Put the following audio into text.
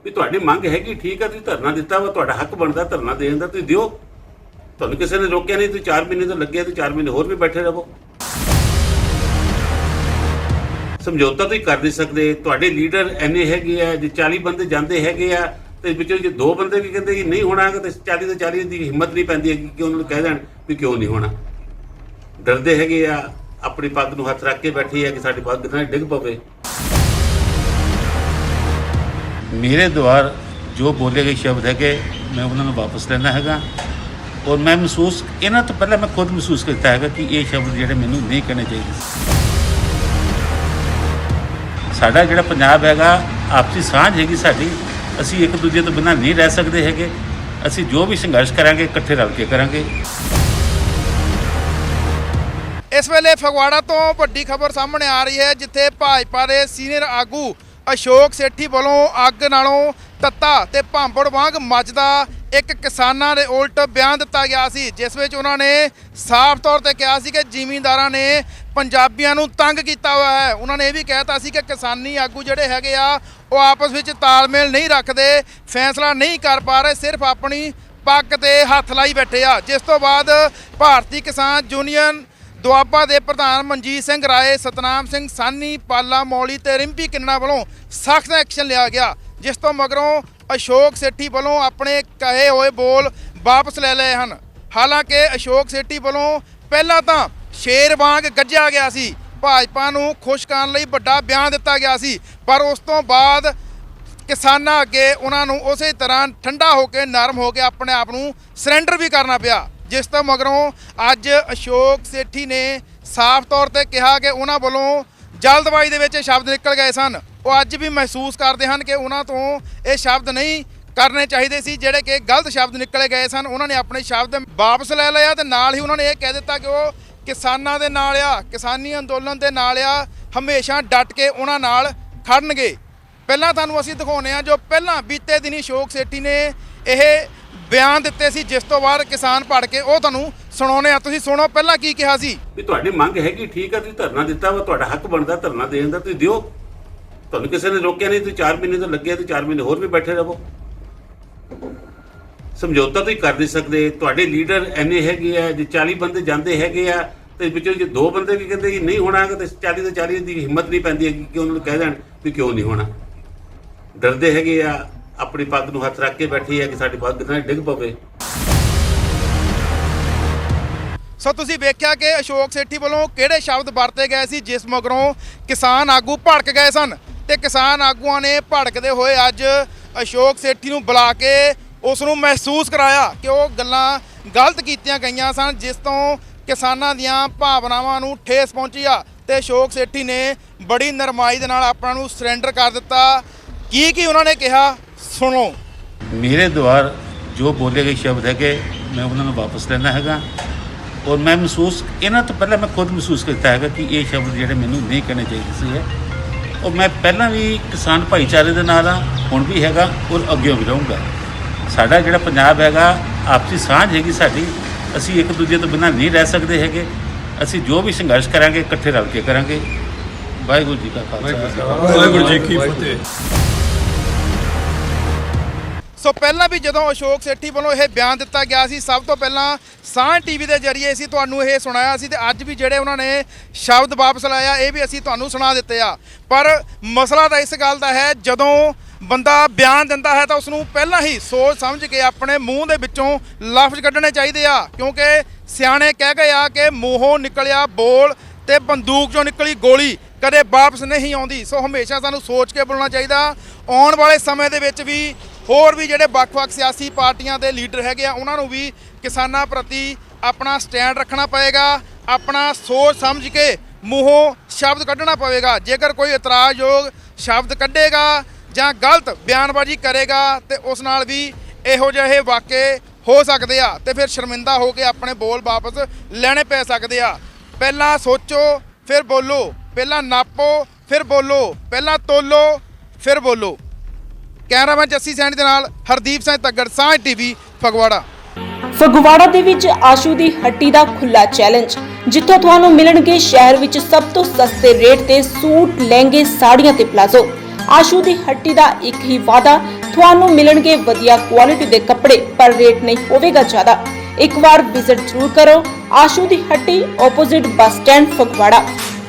ਵੀ ਤੁਹਾਡੀ ਮੰਗ ਹੈਗੀ ਠੀਕ ਹੈ, ਤੁਸੀਂ ਧਰਨਾ ਦਿੱਤਾ ਵਾ, ਤੁਹਾਡਾ ਹੱਕ ਬਣਦਾ ਧਰਨਾ ਦੇਣ ਦਾ, ਤੁਸੀਂ ਦਿਓ। ਤੁਹਾਨੂੰ ਕਿਸੇ ਨੇ ਰੋਕਿਆ ਨਹੀਂ, ਤੁਸੀਂ 4 ਮਹੀਨੇ ਤੋਂ ਲੱਗੇ ਤੇ 4 ਮਹੀਨੇ ਹੋਰ ਵੀ ਬੈਠੇ ਰਹੋ। ਸਮਝੌਤਾ ਤੁਸੀਂ ਕਰ ਨਹੀਂ ਸਕਦੇ। ਤੁਹਾਡੇ ਲੀਡਰ ਇੰਨੇ ਹੈਗੇ ਆ, ਜੇ 40 ਬੰਦੇ ਜਾਂਦੇ ਹੈਗੇ ਆ ਤੇ ਵਿੱਚੋਂ ਜੇ 2 ਬੰਦੇ ਵੀ ਕਹਿੰਦੇ ਕਿ ਨਹੀਂ ਹੋਣਾ ਤੇ 40 ਤੋਂ 40 ਦੀ ਹਿੰਮਤ ਨਹੀਂ ਪੈਂਦੀ ਹੈਗੀ ਕਿ ਉਹਨਾਂ ਨੂੰ ਕਹਿ ਦੇਣ ਵੀ ਕਿਉਂ ਨਹੀਂ ਹੋਣਾ। ਡਰਦੇ ਹੈਗੇ ਆ, ਆਪਣੀ ਪੱਗ ਨੂੰ ਹੱਥ ਰੱਖ ਕੇ ਬੈਠੇ ਆ ਕਿ ਸਾਡੀ ਪੱਗ ਨਾ ਡਿੱਗ ਪਵੇ। ਮੇਰੇ ਦੁਆਰ ਜੋ ਬੋਲੇ ਗਏ ਸ਼ਬਦ ਹੈਗੇ ਮੈਂ ਉਹਨਾਂ ਨੂੰ ਵਾਪਸ ਲੈਣਾ ਹੈਗਾ। ਔਰ ਮੈਂ ਮਹਿਸੂਸ ਇਹਨਾਂ ਤੋਂ ਪਹਿਲਾਂ ਮੈਂ ਖੁਦ ਮਹਿਸੂਸ ਕੀਤਾ ਹੈਗਾ ਕਿ ਇਹ ਸ਼ਬਦ ਜਿਹੜੇ ਮੈਨੂੰ ਨਹੀਂ ਕਹਿਣੇ ਚਾਹੀਦੇ। ਸਾਡਾ ਜਿਹੜਾ ਪੰਜਾਬ ਹੈਗਾ ਆਪਸੀ ਸਾਂਝ ਹੈਗੀ ਸਾਡੀ, ਅਸੀਂ ਇੱਕ ਦੂਜੇ ਤੋਂ ਬਿਨਾਂ ਨਹੀਂ ਰਹਿ ਸਕਦੇ ਹੈਗੇ। ਅਸੀਂ ਜੋ ਵੀ ਸੰਘਰਸ਼ ਕਰਾਂਗੇ ਇਕੱਠੇ ਰਲ ਕੇ ਕਰਾਂਗੇ। ਇਸ ਵੇਲੇ ਫਗਵਾੜਾ ਤੋਂ ਵੱਡੀ ਖਬਰ ਸਾਹਮਣੇ ਆ ਰਹੀ ਹੈ, ਜਿੱਥੇ ਭਾਜਪਾ ਦੇ ਸੀਨੀਅਰ ਆਗੂ ਅਸ਼ੋਕ ਸੇਠੀ ਵੱਲੋਂ ਅੱਗ ਨਾਲੋਂ ਤੱਤਾ ਤੇ ਭਾਂਬੜ ਵਾਂਗ ਮੱਚਦਾ ਇੱਕ ਕਿਸਾਨਾਂ ਦੇ ਉਲਟ ਬਿਆਨ ਦਿੱਤਾ ਗਿਆ ਸੀ, ਜਿਸ ਵਿੱਚ ਉਹਨਾਂ ਨੇ ਸਾਫ਼ ਤੌਰ ਤੇ ਕਿਹਾ ਸੀ ਕਿ ਜ਼ਿਮੀਂਦਾਰਾਂ ਨੇ ਪੰਜਾਬੀਆਂ ਨੂੰ ਤੰਗ ਕੀਤਾ ਹੋਇਆ ਹੈ। ਉਹਨਾਂ ਨੇ ਇਹ ਵੀ ਕਹਿਤਾ ਸੀ ਕਿ ਕਿਸਾਨੀ ਆਗੂ ਜਿਹੜੇ ਹੈਗੇ ਆ ਉਹ ਆਪਸ ਵਿੱਚ ਤਾਲਮੇਲ ਨਹੀਂ ਰੱਖਦੇ, ਫੈਸਲਾ ਨਹੀਂ ਕਰ ਪਾ ਰਹੇ, ਸਿਰਫ ਆਪਣੀ ਪੱਗ ਤੇ ਹੱਥ ਲਾਈ ਬੈਠੇ ਆ। ਜਿਸ ਤੋਂ ਬਾਅਦ ਭਾਰਤੀ ਕਿਸਾਨ ਯੂਨੀਅਨ ਦੁਆਬਾ ਦੇ ਪ੍ਰਧਾਨ ਮਨਜੀਤ ਸਿੰਘ ਰਾਏ, ਸਤਨਾਮ ਸਿੰਘ ਸਾਨੀ, ਪਾਲਾ ਮੌਲੀ ਤੇ ਰਿੰਪੀ ਕਿੰਨਾ ਵੱਲੋਂ ਸਖਤ ਐਕਸ਼ਨ ਲਿਆ ਗਿਆ, ਜਿਸ ਤੋਂ ਮਗਰੋਂ ਅਸ਼ੋਕ ਸੇਠੀ ਵੱਲੋਂ ਆਪਣੇ ਕਹੇ ਹੋਏ ਬੋਲ ਵਾਪਸ ਲੈ ਲਏ ਹਨ। ਹਾਲਾਂਕਿ ਅਸ਼ੋਕ ਸੇਠੀ ਵੱਲੋਂ ਪਹਿਲਾਂ ਤਾਂ ਸ਼ੇਰ ਵਾਂਗ ਗੱਜਿਆ ਗਿਆ ਸੀ, ਭਾਜਪਾ ਨੂੰ ਖੁਸ਼ ਕਰਨ ਲਈ ਵੱਡਾ ਬਿਆਨ ਦਿੱਤਾ ਗਿਆ ਸੀ, ਪਰ ਉਸ ਤੋਂ ਬਾਅਦ ਕਿਸਾਨਾਂ ਅੱਗੇ ਉਹਨਾਂ ਨੂੰ ਉਸੇ ਤਰ੍ਹਾਂ ਠੰਡਾ ਹੋ ਕੇ ਨਰਮ ਹੋ ਕੇ ਆਪਣੇ ਆਪ ਨੂੰ ਸਰੈਂਡਰ ਵੀ ਕਰਨਾ ਪਿਆ। ਜਿਸ ਤੋਂ ਮਗਰੋਂ ਅੱਜ ਅਸ਼ੋਕ ਸੇਠੀ ਨੇ ਸਾਫ਼ ਤੌਰ ਤੇ ਕਿਹਾ ਕਿ ਉਹਨਾਂ ਵੱਲੋਂ ਜਲਦਬਾਜ਼ੀ ਦੇ ਵਿੱਚ ਸ਼ਬਦ ਨਿਕਲ ਗਏ ਸਨ। ਉਹ ਅੱਜ ਵੀ ਮਹਿਸੂਸ ਕਰਦੇ ਹਨ ਕਿ ਉਹਨਾਂ ਤੋਂ ਇਹ ਸ਼ਬਦ ਨਹੀਂ ਕਰਨੇ ਚਾਹੀਦੇ ਸੀ, ਜਿਹੜੇ ਕਿ ਗਲਤ ਸ਼ਬਦ ਨਿਕਲੇ ਗਏ ਸਨ। ਉਹਨਾਂ ਨੇ ਆਪਣੇ ਸ਼ਬਦ ਵਾਪਸ ਲੈ ਲਏ ਤੇ ਨਾਲ ਹੀ ਉਹਨਾਂ ਨੇ ਇਹ ਕਹਿ ਦਿੱਤਾ ਕਿ ਉਹ ਕਿਸਾਨਾਂ ਦੇ ਨਾਲ ਆ, ਕਿਸਾਨੀ ਅੰਦੋਲਨ ਦੇ ਨਾਲ ਆ, ਹਮੇਸ਼ਾ ਡਟ ਕੇ ਉਹਨਾਂ ਨਾਲ ਖੜਨਗੇ। ਪਹਿਲਾਂ ਤੁਹਾਨੂੰ ਅਸੀਂ ਦਿਖਾਉਂਦੇ ਹਾਂ ਜੋ ਪਹਿਲਾਂ ਬੀਤੇ ਦਿਨੀ ਅਸ਼ੋਕ ਸੇਠੀ ਨੇ ਇਹ ਬਿਆਨ ਦਿੱਤੇ ਸੀ, ਜਿਸ ਤੋਂ ਬਾਅਦ ਕਿਸਾਨ ਭੜ ਕੇ ਉਹ ਤੁਹਾਨੂੰ ਸੁਣਾਉਂਦੇ ਆ। ਤੁਸੀਂ ਸੁਣੋ ਪਹਿਲਾਂ ਕੀ ਕਿਹਾ ਸੀ। ਵੀ ਤੁਹਾਡੀ ਮੰਗ ਹੈਗੀ ਠੀਕ ਹੈ, ਤੁਸੀਂ ਧਰਨਾ ਦਿੱਤਾ ਵਾ, ਤੁਹਾਡਾ ਹੱਕ ਬਣਦਾ ਧਰਨਾ ਦੇਣ ਦਾ, ਤੁਸੀਂ ਦਿਓ। ਤੁਹਾਨੂੰ ਕਿਸੇ ਨੇ ਰੋਕਿਆ ਨਹੀਂ, ਤੁਸੀਂ 4 ਮਹੀਨੇ ਤੋਂ ਲੱਗੇ ਤੇ 4 ਮਹੀਨੇ ਹੋਰ ਵੀ ਬੈਠੇ ਰਹੋ। ਸਮਝੌਤਾ ਤੁਸੀਂ ਕਰ ਨਹੀਂ ਸਕਦੇ। ਤੁਹਾਡੇ ਲੀਡਰ ਇੰਨੇ ਹੈਗੇ ਆ, ਜੇ 40 ਬੰਦੇ ਜਾਂਦੇ ਹੈਗੇ ਆ ਤੇ ਵਿੱਚੋਂ ਜੇ 2 ਬੰਦੇ ਵੀ ਕਹਿੰਦੇ ਕਿ ਨਹੀਂ ਹੋਣਾ ਤੇ 40 ਤੋਂ 40 ਦੀ ਹਿੰਮਤ ਨਹੀਂ ਪੈਂਦੀ ਹੈਗੀ ਕਿ ਉਹਨਾਂ ਨੂੰ ਕਹਿ ਦੇਣ ਵੀ ਕਿਉਂ ਨਹੀਂ ਹੋਣਾ। ਡਰਦੇ ਹੈਗੇ ਆ, ਆਪਣੀ ਪੱਗ ਨੂੰ ਹੱਥ ਰੱਖ ਕੇ ਬੈਠੇ ਆ ਕਿ ਸਾਡੀ ਪੱਗ ਨਾ ਡਿੱਗ ਪਵੇ। ਸੋ ਤੁਸੀਂ ਵੇਖਿਆ ਕਿ ਅਸ਼ੋਕ ਸੇਠੀ ਵੱਲੋਂ ਕਿਹੜੇ ਸ਼ਬਦ ਵਰਤੇ ਗਏ ਸੀ, ਜਿਸ ਮਗਰੋਂ ਕਿਸਾਨ ਆਗੂ ਭੜਕ ਗਏ ਸਨ ਤੇ ਕਿਸਾਨ ਆਗੂਆਂ ਨੇ ਭੜਕਦੇ ਹੋਏ ਅੱਜ ਅਸ਼ੋਕ ਸੇਠੀ ਨੂੰ ਬੁਲਾ ਕੇ ਉਸ ਨੂੰ ਮਹਿਸੂਸ ਕਰਾਇਆ ਕਿ ਉਹ ਗੱਲਾਂ ਗਲਤ ਕੀਤੀਆਂ ਗਈਆਂ ਸਨ, ਜਿਸ ਤੋਂ ਕਿਸਾਨਾਂ ਦੀਆਂ ਭਾਵਨਾਵਾਂ ਨੂੰ ਠੇਸ ਪਹੁੰਚੀ ਆ ਤੇ ਅਸ਼ੋਕ ਸੇਠੀ ਨੇ ਬੜੀ ਨਰਮਾਈ ਦੇ ਨਾਲ ਆਪਣਾ ਨੂੰ ਸਰੈਂਡਰ ਕਰ ਦਿੱਤਾ। ਕੀ ਉਹਨਾਂ ਨੇ ਕਿਹਾ ਸੁਣੋ। ਮੇਰੇ ਦੁਆਰ ਜੋ ਬੋਲੇ ਗਏ ਸ਼ਬਦ ਹੈਗੇ ਮੈਂ ਉਹਨਾਂ ਨੂੰ ਵਾਪਸ ਲੈਣਾ ਹੈਗਾ। ਔਰ ਮੈਂ ਮਹਿਸੂਸ ਇਹਨਾਂ ਤੋਂ ਪਹਿਲਾਂ ਮੈਂ ਖੁਦ ਮਹਿਸੂਸ ਕੀਤਾ ਹੈਗਾ ਕਿ ਇਹ ਸ਼ਬਦ ਜਿਹੜੇ ਮੈਨੂੰ ਨਹੀਂ ਕਹਿਣੇ ਚਾਹੀਦੇ ਸੀ। ਔਰ ਮੈਂ ਪਹਿਲਾਂ ਵੀ ਕਿਸਾਨ ਭਾਈਚਾਰੇ ਦੇ ਨਾਲ ਆ, ਹੁਣ ਵੀ ਹੈਗਾ ਔਰ ਅੱਗੇ ਵੀ ਰਹੂੰਗਾ। ਸਾਡਾ ਜਿਹੜਾ ਪੰਜਾਬ ਹੈਗਾ ਆਪਸੀ ਸਾਂਝ ਹੈਗੀ ਸਾਡੀ, ਅਸੀਂ ਇੱਕ ਦੂਜੇ ਤੋਂ ਬਿਨਾਂ ਨਹੀਂ ਰਹਿ ਸਕਦੇ ਹੈਗੇ। ਅਸੀਂ ਜੋ ਵੀ ਸੰਘਰਸ਼ ਕਰਾਂਗੇ ਇਕੱਠੇ ਰਲ ਕੇ ਕਰਾਂਗੇ। ਵਾਹਿਗੁਰੂ ਜੀ ਕਾ ਖਾਲਸਾ, ਵਾਹਿਗੁਰੂ ਜੀ ਕੀ ਫਤਿਹ। ਸੋ ਪਹਿਲਾਂ ਵੀ ਜਦੋਂ ਅਸ਼ੋਕ ਸੇਠੀ ਵੱਲੋਂ ਇਹ ਬਿਆਨ ਦਿੱਤਾ ਗਿਆ ਸੀ, ਸਭ ਤੋਂ ਪਹਿਲਾਂ ਸਾਂਝ ਟੀਵੀ ਦੇ ਜ਼ਰੀਏ ਅਸੀਂ ਤੁਹਾਨੂੰ ਇਹ ਸੁਣਾਇਆ ਸੀ ਤੇ ਅੱਜ ਵੀ ਜਿਹੜੇ ਉਹਨਾਂ ਨੇ ਸ਼ਬਦ ਵਾਪਸ ਲਾਇਆ ਇਹ ਵੀ ਅਸੀਂ ਤੁਹਾਨੂੰ ਸੁਣਾ ਦਿੱਤੇ ਆ। ਪਰ ਮਸਲਾ ਤਾਂ ਇਸ ਗੱਲ ਦਾ ਹੈ, ਜਦੋਂ ਬੰਦਾ ਬਿਆਨ ਦਿੰਦਾ ਹੈ ਤਾਂ ਉਸ ਨੂੰ ਪਹਿਲਾਂ ਹੀ ਸੋਚ ਸਮਝ ਕੇ ਆਪਣੇ ਮੂੰਹ ਦੇ ਵਿੱਚੋਂ ਲਫ਼ਜ਼ ਕੱਢਣੇ ਚਾਹੀਦੇ ਆ, ਕਿਉਂਕਿ ਸਿਆਣੇ ਕਹਿ ਗਏ ਆ ਕਿ ਮੂੰਹੋਂ ਨਿਕਲਿਆ ਬੋਲ ਤੇ ਬੰਦੂਕ 'ਚੋਂ ਨਿਕਲੀ ਗੋਲੀ ਕਦੇ ਵਾਪਸ ਨਹੀਂ ਆਉਂਦੀ। ਸੋ ਹਮੇਸ਼ਾ ਸਾਨੂੰ ਸੋਚ ਕੇ ਬੋਲਣਾ ਚਾਹੀਦਾ। ਆਉਣ ਵਾਲੇ ਸਮੇਂ ਦੇ ਵਿੱਚ ਵੀ ਹੋਰ ਵੀ ਜਿਹੜੇ ਵੱਖ-ਵੱਖ ਸਿਆਸੀ ਪਾਰਟੀਆਂ ਦੇ ਲੀਡਰ ਹੈਗੇ ਆ, ਉਹਨਾਂ ਨੂੰ ਵੀ ਕਿਸਾਨਾਂ ਪ੍ਰਤੀ ਆਪਣਾ ਸਟੈਂਡ ਰੱਖਣਾ ਪਏਗਾ, ਆਪਣਾ ਸੋਚ ਸਮਝ ਕੇ ਮੂੰਹੋਂ ਸ਼ਬਦ ਕੱਢਣਾ ਪਵੇਗਾ। ਜੇਕਰ ਕੋਈ ਇਤਰਾਜ਼ਯੋਗ ਸ਼ਬਦ ਕੱਢੇਗਾ ਜਾਂ ਗਲਤ ਬਿਆਨਬਾਜ਼ੀ ਕਰੇਗਾ ਤੇ ਉਸ ਨਾਲ ਵੀ ਇਹੋ ਜਿਹੇ ਵਾक़ੇ ਹੋ ਸਕਦੇ ਆ ਤੇ ਫਿਰ ਸ਼ਰਮਿੰਦਾ ਹੋ ਕੇ ਆਪਣੇ ਬੋਲ ਵਾਪਸ ਲੈਣੇ ਪੈ ਸਕਦੇ ਆ। ਪਹਿਲਾਂ ਸੋਚੋ ਫਿਰ ਬੋਲੋ, ਪਹਿਲਾਂ ਨਾਪੋ ਫਿਰ ਬੋਲੋ, ਪਹਿਲਾਂ ਤੋਲੋ ਫਿਰ ਬੋਲੋ। ਕੈਮਰਾਮੈਨ ਜੱਸੀ ਸੈਣੀ ਦੇ ਨਾਲ ਹਰਦੀਪ ਸਿੰਘ ਤੱਗੜ, ਸਾਂਝ ਟੀਵੀ, ਫਗਵਾੜਾ। ਫਗਵਾੜਾ ਦੇ ਵਿੱਚ ਆਸ਼ੂ ਦੀ ਹੱਟੀ ਦਾ ਖੁੱਲਾ ਚੈਲੰਜ, ਜਿੱਥੋਂ ਤੁਹਾਨੂੰ ਮਿਲਣਗੇ ਸ਼ਹਿਰ ਵਿੱਚ ਸਭ ਤੋਂ ਸਸਤੇ ਰੇਟ ਤੇ ਸੂਟ, ਲਹਿੰਗੇ, ਸਾੜੀਆਂ ਤੇ ਪਲਾਜ਼ੋ। ਆਸ਼ੂ ਦੀ ਹੱਟੀ ਦਾ ਇੱਕ ਹੀ ਵਾਅਦਾ, ਤੁਹਾਨੂੰ ਮਿਲਣਗੇ ਵਧੀਆ ਕੁਆਲਿਟੀ ਦੇ ਕੱਪੜੇ, ਪਰ ਰੇਟ ਨਹੀਂ ਹੋਵੇਗਾ ਜ਼ਿਆਦਾ। ਇੱਕ ਵਾਰ ਵਿਜ਼ਿਟ ਜ਼ਰੂਰ ਕਰੋ ਆਸ਼ੂ ਦੀ ਹੱਟੀ, ਆਪੋਜ਼ਿਟ ਬੱਸ ਸਟੈਂਡ, ਫਗਵਾੜਾ।